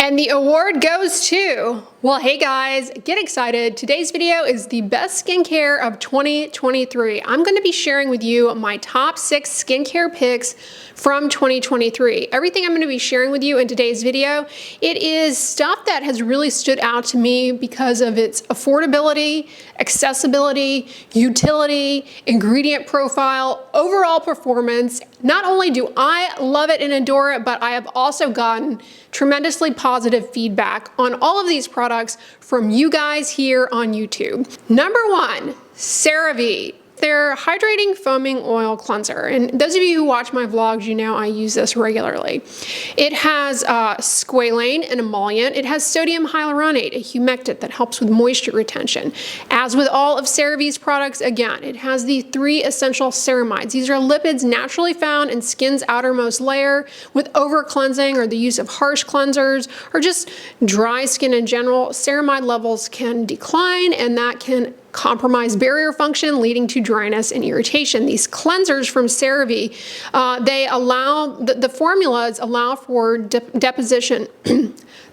And the award goes to, well, hey guys, get excited. Today's video is the best skincare of 2023. I'm going to be sharing with you my top 6 skincare picks from 2023. Everything I'm going to be sharing with you in today's video, it is stuff that has really stood out to me because of its affordability, accessibility, utility, ingredient profile, overall performance. Not only do I love it and adore it, but I have also gotten tremendously positive feedback on all of these products from you guys here on YouTube. Number 1, CeraVe. Their hydrating foaming oil cleanser. And those of you who watch my vlogs, you know I use this regularly. It has squalane, an emollient. It has sodium hyaluronate, a humectant that helps with moisture retention. As with all of CeraVe's products, again, it has the 3 essential ceramides. These are lipids naturally found in skin's outermost layer. With over-cleansing or the use of harsh cleansers or just dry skin in general, ceramide levels can decline, and that can compromise barrier function, leading to dryness and irritation. These cleansers from CeraVe, they allow, the formulas allow for deposition.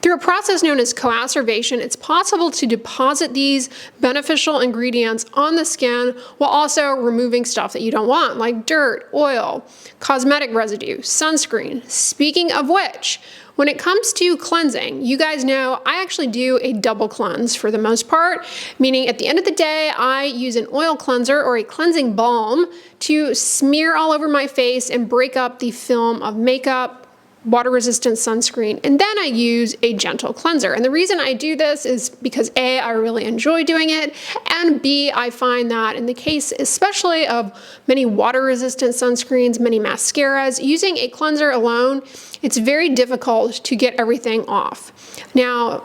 Through a process known as coacervation, it's possible to deposit these beneficial ingredients on the skin while also removing stuff that you don't want, like dirt, oil, cosmetic residue, sunscreen. Speaking of which, when it comes to cleansing, you guys know I actually do a double cleanse for the most part, meaning at the end of the day, I use an oil cleanser or a cleansing balm to smear all over my face and break up the film of makeup, water-resistant sunscreen, and then I use a gentle cleanser. And the reason I do this is because A, I really enjoy doing it, and B, I find that in the case especially of many water-resistant sunscreens, many mascaras, using a cleanser alone, it's very difficult to get everything off. Now,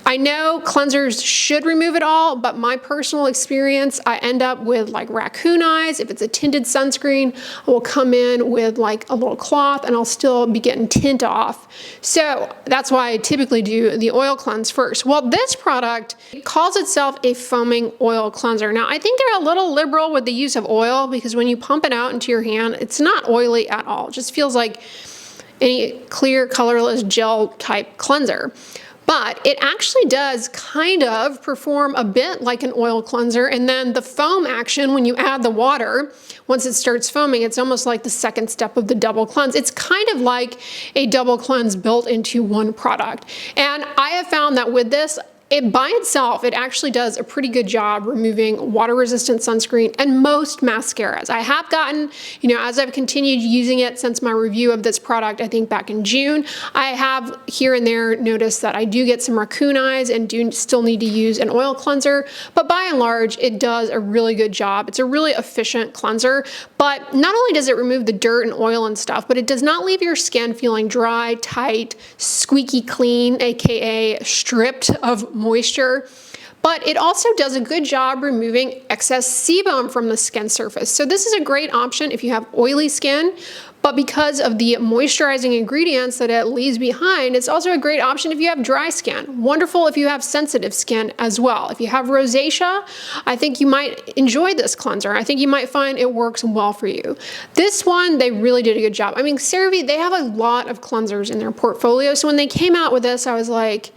I know cleansers should remove it all, but my personal experience, I end up with like raccoon eyes. If it's a tinted sunscreen, I will come in with like a little cloth and I'll still be getting tint off. So that's why I typically do the oil cleanse first. Well, this product calls itself a foaming oil cleanser. Now, I think they're a little liberal with the use of oil because when you pump it out into your hand, it's not oily at all. It just feels like any clear, colorless gel type cleanser. But it actually does kind of perform a bit like an oil cleanser, and then the foam action, when you add the water, once it starts foaming, it's almost like the second step of the double cleanse. It's kind of like a double cleanse built into one product. And I have found that with this, it by itself, it actually does a pretty good job removing water-resistant sunscreen and most mascaras. I have gotten, as I've continued using it since my review of this product, I think back in June, I have here and there noticed that I do get some raccoon eyes and do still need to use an oil cleanser, but by and large, it does a really good job. It's a really efficient cleanser, but not only does it remove the dirt and oil and stuff, but it does not leave your skin feeling dry, tight, squeaky clean, aka stripped of moisture, but it also does a good job removing excess sebum from the skin surface. So this is a great option if you have oily skin, but because of the moisturizing ingredients that it leaves behind, it's also a great option if you have dry skin. Wonderful if you have sensitive skin as well. If you have rosacea, I think you might enjoy this cleanser. I think you might find it works well for you. This one, they really did a good job. I mean, CeraVe, they have a lot of cleansers in their portfolio, so when they came out with this, I was like,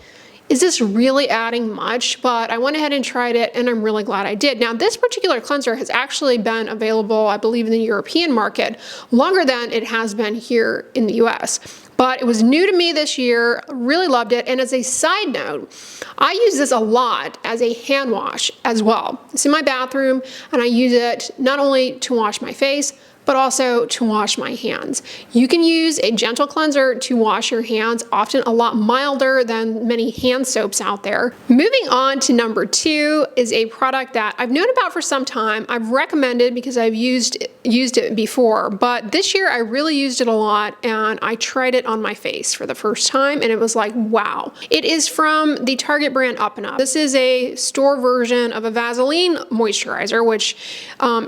is this really adding much? But I went ahead and tried it, and I'm really glad I did. Now, this particular cleanser has actually been available, I believe, in the European market longer than it has been here in the US. But it was new to me this year, really loved it. And as a side note, I use this a lot as a hand wash as well. It's in my bathroom, and I use it not only to wash my face, but also to wash my hands. You can use a gentle cleanser to wash your hands, often a lot milder than many hand soaps out there. Moving on to number 2 is a product that I've known about for some time. I've recommended because I've used it before, but this year I really used it a lot, and I tried it on my face for the first time, and it was like, wow. It is from the Target brand Up. This is a store version of a Vaseline moisturizer, which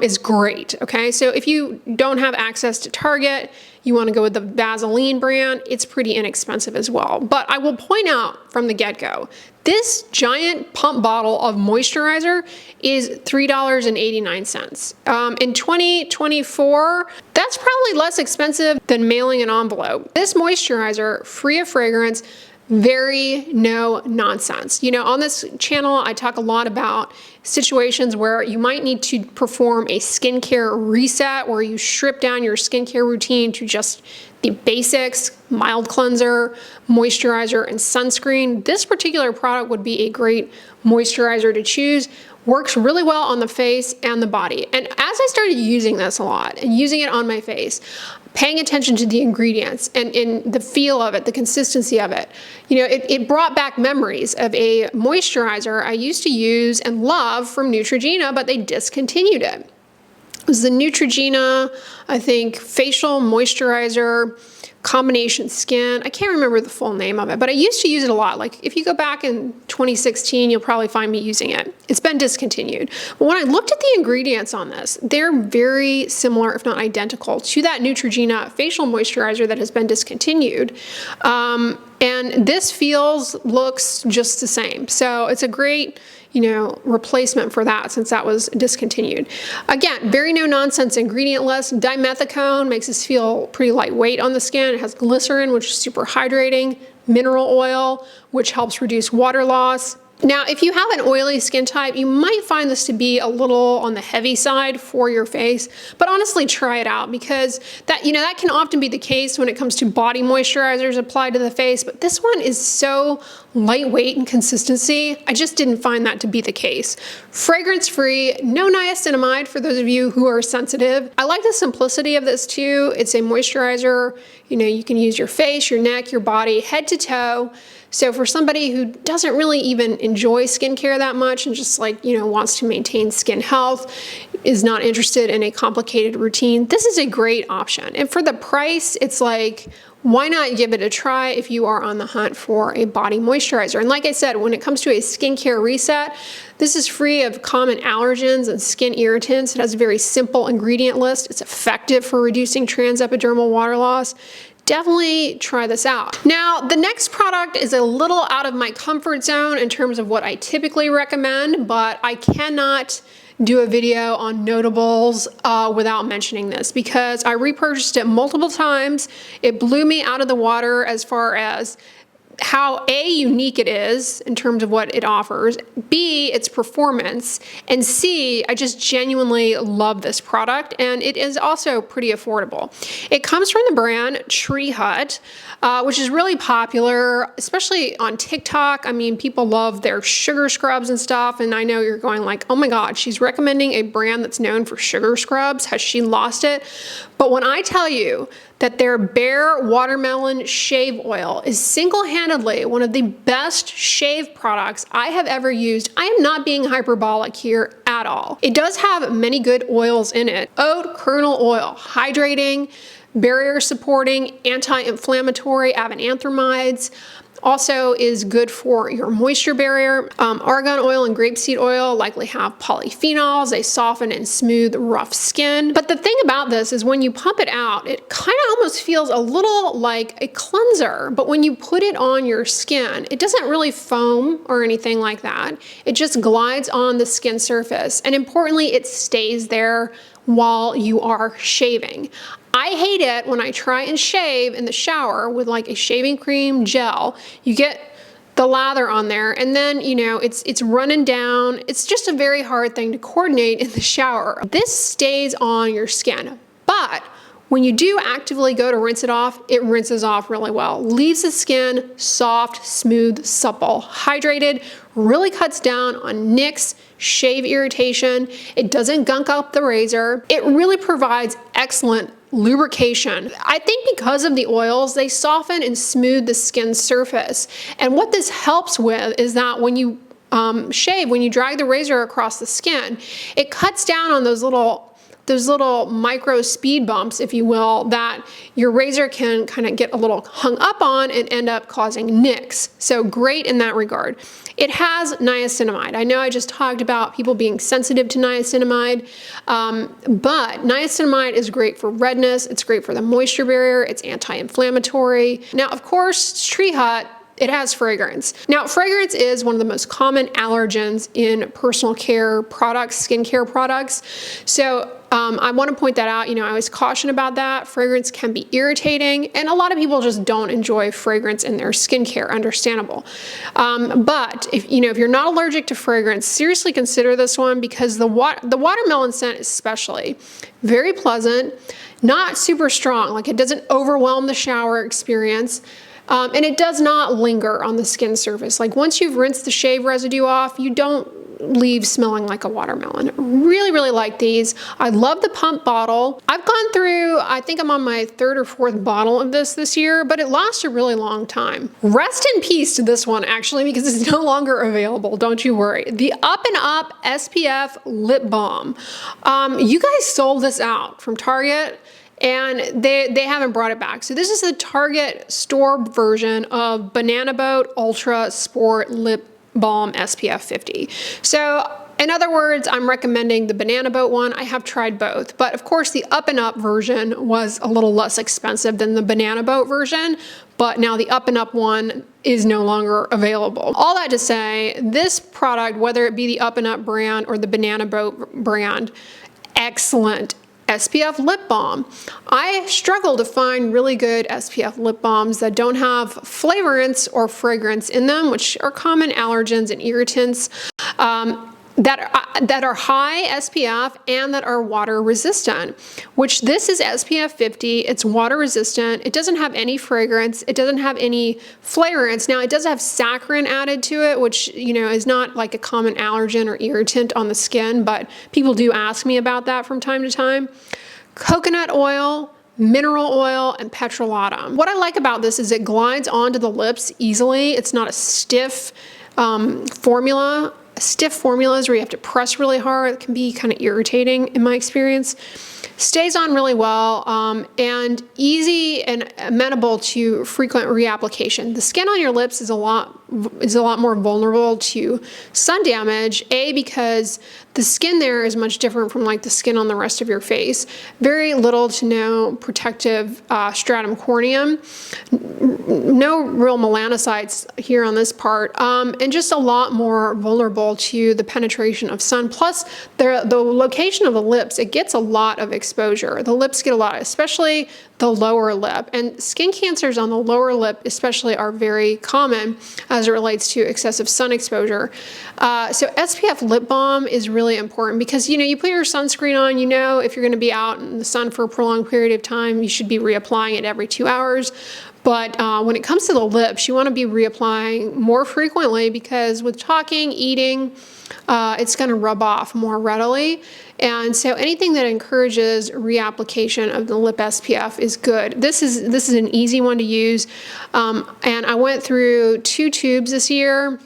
is great, okay? So if you don't have access to Target, you want to go with the Vaseline brand, it's pretty inexpensive as well. But I will point out from the get-go, this giant pump bottle of moisturizer is $3.89. In 2024, that's probably less expensive than mailing an envelope. This moisturizer, free of fragrance, very no nonsense. You know, on this channel, I talk a lot about situations where you might need to perform a skincare reset, where you strip down your skincare routine to just the basics: mild cleanser, moisturizer, and sunscreen. This particular product would be a great moisturizer to choose. Works really well on the face and the body. And as I started using this a lot and using it on my face, paying attention to the ingredients and in the feel of it, the consistency of it, you know, it brought back memories of a moisturizer I used to use and love from Neutrogena, but they discontinued it. It was the Neutrogena, I think, facial moisturizer combination skin. I can't remember the full name of it, but I used to use it a lot. Like if you go back in 2016, you'll probably find me using it. It's been discontinued. But when I looked at the ingredients on this, they're very similar, if not identical, to that Neutrogena facial moisturizer that has been discontinued. And this looks just the same. So it's a great, you know, replacement for that, since that was discontinued. Again, very no nonsense ingredient list. Dimethicone makes us feel pretty lightweight on the skin. It has glycerin, which is super hydrating, mineral oil, which helps reduce water loss. Now, if you have an oily skin type, you might find this to be a little on the heavy side for your face, but honestly, try it out, because that, you know, that can often be the case when it comes to body moisturizers applied to the face, but this one is so lightweight in consistency. I just didn't find that to be the case. Fragrance-free, no niacinamide for those of you who are sensitive. I like the simplicity of this too. It's a moisturizer. You know, you can use your face, your neck, your body, head to toe. So for somebody who doesn't really even enjoy skincare that much and just, like, you know, wants to maintain skin health, is not interested in a complicated routine, this is a great option. And for the price, it's like, why not give it a try if you are on the hunt for a body moisturizer? And like I said, when it comes to a skincare reset, this is free of common allergens and skin irritants. It has a very simple ingredient list. It's effective for reducing transepidermal water loss. Definitely try this out. Now, the next product is a little out of my comfort zone in terms of what I typically recommend, but I cannot do a video on notables without mentioning this, because I repurchased it multiple times. It blew me out of the water as far as how A, unique it is in terms of what it offers, B, its performance, and C, I just genuinely love this product, and it is also pretty affordable. It comes from the brand Treehut, which is really popular, especially on TikTok. I mean, people love their sugar scrubs and stuff, and I know you're going like, oh my God, she's recommending a brand that's known for sugar scrubs. Has she lost it? But when I tell you that their Bare Watermelon Shave Oil is single-handedly one of the best shave products I have ever used, I am not being hyperbolic here at all. It does have many good oils in it. Oat kernel oil, hydrating, barrier supporting, anti-inflammatory, avenanthramides. Also is good for your moisture barrier. Argan oil and grapeseed oil likely have polyphenols. They soften and smooth rough skin. But the thing about this is when you pump it out, it kind of almost feels a little like a cleanser. But when you put it on your skin, it doesn't really foam or anything like that. It just glides on the skin surface. And importantly, it stays there while you are shaving. I hate it when I try and shave in the shower with like a shaving cream gel. You get the lather on there and then, you know, it's running down. It's just a very hard thing to coordinate in the shower. This stays on your skin, but when you do actively go to rinse it rinses off really well. Leaves the skin soft, smooth, supple, hydrated, really cuts down on nicks, shave irritation. It doesn't gunk up the razor. It really provides excellent lubrication. I think because of the oils, they soften and smooth the skin surface. And what this helps with is that when you shave, when you drag the razor across the skin, it cuts down on those little micro speed bumps, if you will, that your razor can kind of get a little hung up on and end up causing nicks. So great in that regard. It has niacinamide. I know I just talked about people being sensitive to niacinamide, but niacinamide is great for redness. It's great for the moisture barrier. It's anti-inflammatory. Now, of course, Treehut, it has fragrance. Now, fragrance is one of the most common allergens in personal care products, skincare products. So I want to point that out. I always caution about that. Fragrance can be irritating, and a lot of people just don't enjoy fragrance in their skincare, understandable. But if you're not allergic to fragrance, seriously consider this one, because the watermelon scent especially, very pleasant, not super strong, like it doesn't overwhelm the shower experience. And it does not linger on the skin surface. Like once you've rinsed the shave residue off, you don't leave smelling like a watermelon. Really, really like these. I love the pump bottle. I've gone through, I think I'm on my 3rd or 4th bottle of this year, but it lasts a really long time. Rest in peace to this one, actually, because it's no longer available. Don't you worry. The Up and Up SPF Lip Balm. You guys sold this out from Target, and they haven't brought it back. So this is the Target store version of Banana Boat Ultra Sport Lip Balm SPF 50. So in other words, I'm recommending the Banana Boat one. I have tried both, but of course the Up and Up version was a little less expensive than the Banana Boat version, but now the Up and Up one is no longer available. All that to say, this product, whether it be the Up and Up brand or the Banana Boat brand, excellent SPF lip balm. I struggle to find really good SPF lip balms that don't have flavorants or fragrance in them, which are common allergens and irritants, that are high SPF and that are water resistant, which this is SPF 50. It's water resistant. It doesn't have any fragrance. It doesn't have any flavorants. Now it does have saccharin added to it, which, is not like a common allergen or irritant on the skin, but people do ask me about that from time to time. Coconut oil, mineral oil, and petrolatum. What I like about this is it glides onto the lips easily. It's not a stiff formula. Stiff formulas where you have to press really hard, it can be kind of irritating in my experience. Stays on really well, and easy and amenable to frequent reapplication. The skin on your lips is a lot more vulnerable to sun damage, because the skin there is much different from like the skin on the rest of your face. Very little to no protective stratum corneum, no real melanocytes here on this part, and just a lot more vulnerable to the penetration of sun. Plus, the location of the lips, it gets a lot of exposure. The lips get a lot, especially the lower lip, and skin cancers on the lower lip especially are very common as it relates to excessive sun exposure. So SPF lip balm is really important because you put your sunscreen on, if you're going to be out in the sun for a prolonged period of time, you should be reapplying it every 2 hours. But when it comes to the lips, you want to be reapplying more frequently, because with talking, eating, it's going to rub off more readily. And so anything that encourages reapplication of the lip SPF is good. This is an easy one to use. And I went through 2 tubes this year,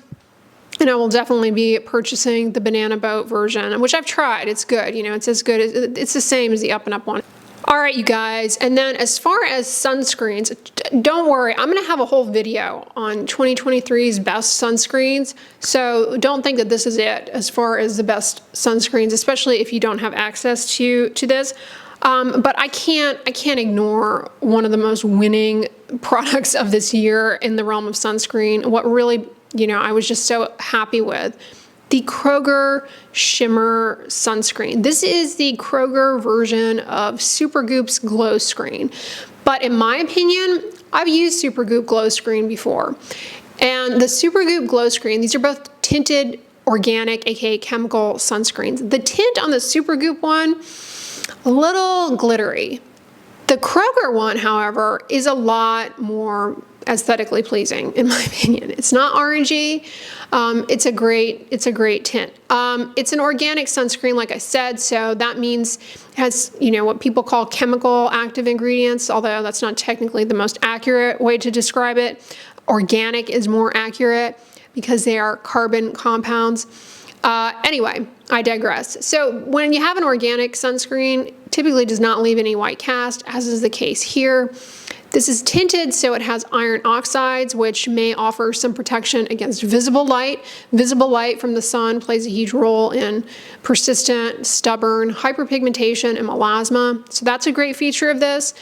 and I will definitely be purchasing the Banana Boat version, which I've tried. It's good. It's as good as, it's the same as the Up and Up one. All right, you guys, and then as far as sunscreens, don't worry, I'm gonna have a whole video on 2023's best sunscreens, so don't think that this is it as far as the best sunscreens, especially if you don't have access to this. But I can't ignore one of the most winning products of this year in the realm of sunscreen. What really, I was just so happy with. The Kroger Shimmer sunscreen. This is the Kroger version of Supergoop's Glow Screen. But in my opinion, I've used Supergoop Glow Screen before. And the Supergoop Glow Screen, these are both tinted organic, aka chemical sunscreens. The tint on the Supergoop one, a little glittery. The Kroger one, however, is a lot more aesthetically pleasing, in my opinion. It's not orangey. It's a great tint. It's an organic sunscreen, like I said, so that means it has, what people call chemical active ingredients, although that's not technically the most accurate way to describe it. Organic is more accurate because they are carbon compounds. Anyway, I digress. So when you have an organic sunscreen, typically does not leave any white cast, as is the case here. This is tinted, so it has iron oxides, which may offer some protection against visible light. Visible light from the sun plays a huge role in persistent, stubborn hyperpigmentation and melasma. So that's a great feature of this.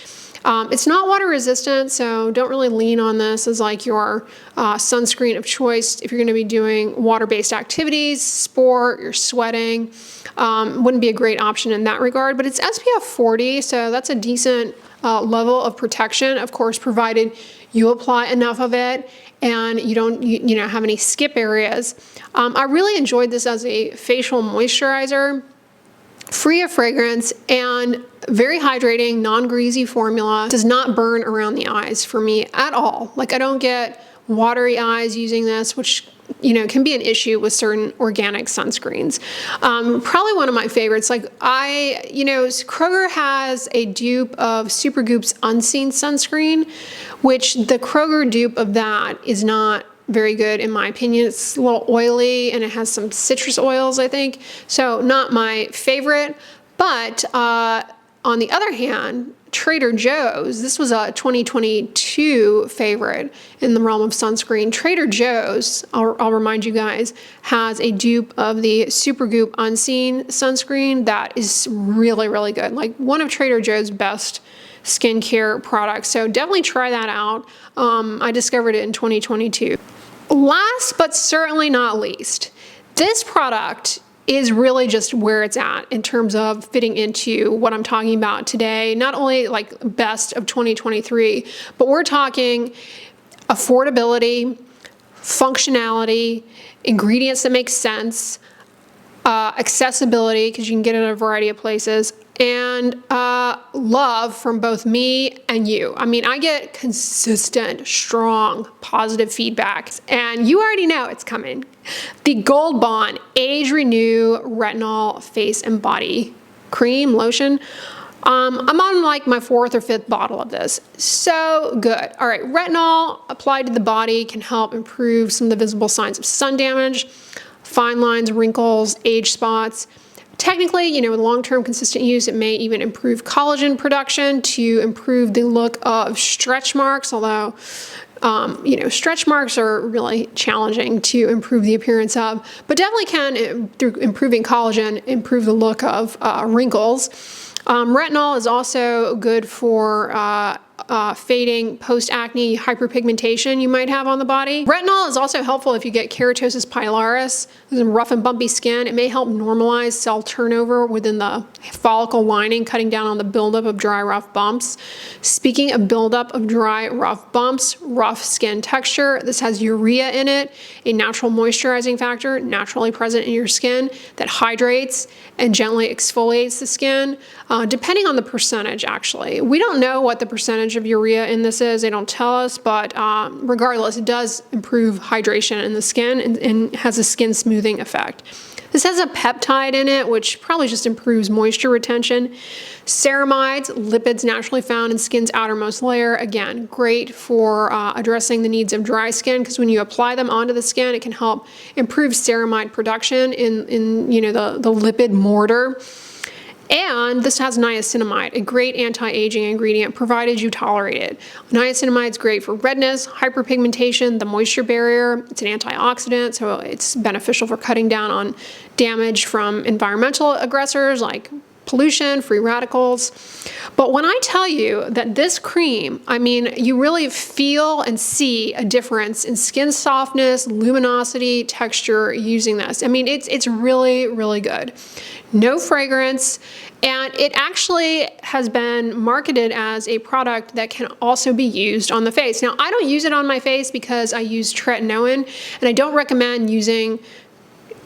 It's not water resistant, so don't really lean on this as like your sunscreen of choice if you're going to be doing water-based activities, sport, you're sweating. Wouldn't be a great option in that regard, but it's SPF 40, so that's a decent level of protection, of course, provided you apply enough of it and you don't have any skip areas. I really enjoyed this as a facial moisturizer, free of fragrance and very hydrating, non-greasy formula. Does not burn around the eyes for me at all. Like I don't get watery eyes using this, which can be an issue with certain organic sunscreens. Probably one of my favorites. Like Kroger has a dupe of Supergoop's Unseen sunscreen, which the Kroger dupe of that is not very good in my opinion. It's a little oily and it has some citrus oils, I think. So not my favorite, but on the other hand, Trader Joe's, this was a 2022 favorite in the realm of sunscreen. Trader Joe's, I'll remind you guys, has a dupe of the Supergoop Unseen sunscreen that is really, really good. Like one of Trader Joe's best skincare products. So definitely try that out. I discovered it in 2022. Last but certainly not least, this product is really just where it's at in terms of fitting into what I'm talking about today. Not only like best of 2023, but we're talking affordability, functionality, ingredients that make sense, accessibility, because you can get it in a variety of places, and love from both me and you. I mean, I get consistent, strong, positive feedback, and you already know it's coming. The Gold Bond Age Renew Retinol Face and Body Cream Lotion. I'm on like my 4th or 5th bottle of this. So good. All right, retinol applied to the body can help improve some of the visible signs of sun damage, fine lines, wrinkles, age spots. Technically, with long-term consistent use, it may even improve collagen production to improve the look of stretch marks, although, stretch marks are really challenging to improve the appearance of, but definitely can, through improving collagen, improve the look of wrinkles. Retinol is also good for fading post-acne hyperpigmentation you might have on the body. Retinol is also helpful if you get keratosis pilaris, rough and bumpy skin. It may help normalize cell turnover within the follicle lining, cutting down on the buildup of dry, rough bumps. Speaking of buildup of dry, rough bumps, rough skin texture, this has urea in it, a natural moisturizing factor naturally present in your skin that hydrates and gently exfoliates the skin, depending on the percentage, actually. We don't know what the percentage of urea in this is. They don't tell us, but regardless, it does improve hydration in the skin and has a skin smoothing effect. This has a peptide in it, which probably just improves moisture retention. Ceramides, lipids naturally found in skin's outermost layer. Again, great for addressing the needs of dry skin, because when you apply them onto the skin, it can help improve ceramide production in the lipid mortar. And this has niacinamide, a great anti-aging ingredient, provided you tolerate it. Niacinamide is great for redness, hyperpigmentation, the moisture barrier. It's an antioxidant, so it's beneficial for cutting down on damage from environmental aggressors like pollution, free radicals. But when I tell you that this cream, I mean, you really feel and see a difference in skin softness, luminosity, texture using this. I mean, it's really, really good. No fragrance, and it actually has been marketed as a product that can also be used on the face. Now, I don't use it on my face because I use tretinoin, and I don't recommend using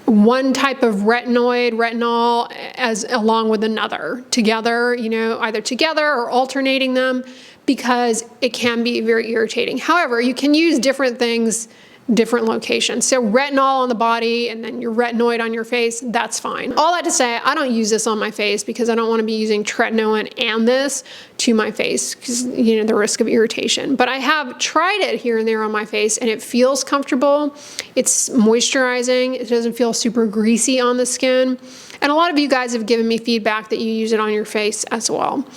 one type of retinol as along with another together, either together or alternating them, because it can be very irritating. However, you can use different things, different locations. So retinol on the body and then your retinoid on your face, that's fine. All that to say, I don't use this on my face because I don't want to be using tretinoin and this to my face because, the risk of irritation. But I have tried it here and there on my face and it feels comfortable. It's moisturizing. It doesn't feel super greasy on the skin. And a lot of you guys have given me feedback that you use it on your face as well.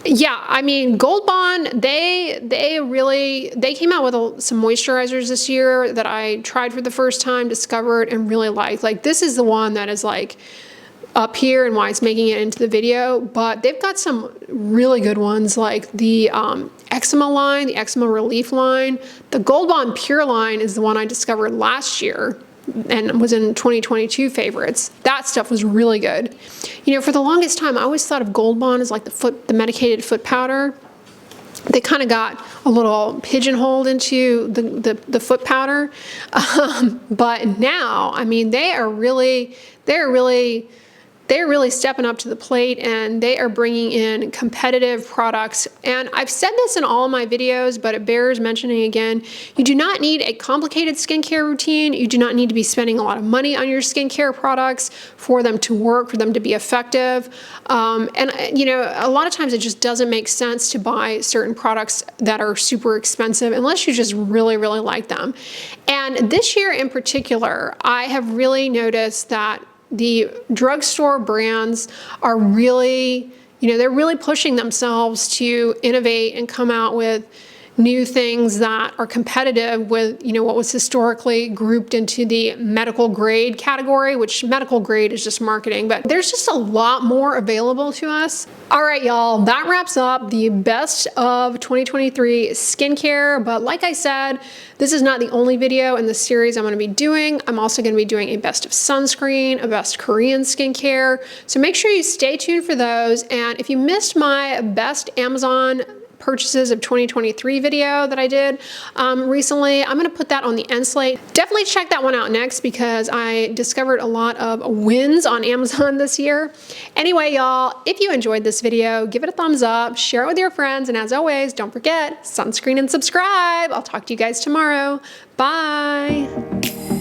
Yeah, I mean, Gold Bond, they came out with some moisturizers this year that I tried for the first time, discovered, and really liked. Like, this is the one that is like up here and why it's making it into the video, but they've got some really good ones like the eczema line, the eczema relief line. The Gold Bond Pure line is the one I discovered last year and was in 2022 favorites. That stuff was really good. You know, for the longest time, I always thought of Gold Bond as like the medicated foot powder. They kind of got a little pigeonholed into the foot powder, but now, I mean, they're really stepping up to the plate, and they are bringing in competitive products. And I've said this in all of my videos, but it bears mentioning again. You do not need a complicated skincare routine. You do not need to be spending a lot of money on your skincare products for them to work, for them to be effective. And you know, a lot of times it just doesn't make sense to buy certain products that are super expensive unless you just really, really like them. And this year in particular, I have really noticed that the drugstore brands are really, you know, they're really pushing themselves to innovate and come out with new things that are competitive with, you know, what was historically grouped into the medical grade category, which medical grade is just marketing, but there's just a lot more available to us. All right, y'all, that wraps up the best of 2023 skincare. But like I said, this is not the only video in the series I'm going to be doing. I'm also going to be doing a best of sunscreen, a best Korean skincare. So make sure you stay tuned for those. And if you missed my best Amazon purchases of 2023 video that I did recently, I'm gonna put that on the end slate. Definitely check that one out next because I discovered a lot of wins on Amazon this year. Anyway, y'all, if you enjoyed this video, give it a thumbs up, share it with your friends, and as always, don't forget, sunscreen and subscribe. I'll talk to you guys tomorrow. Bye.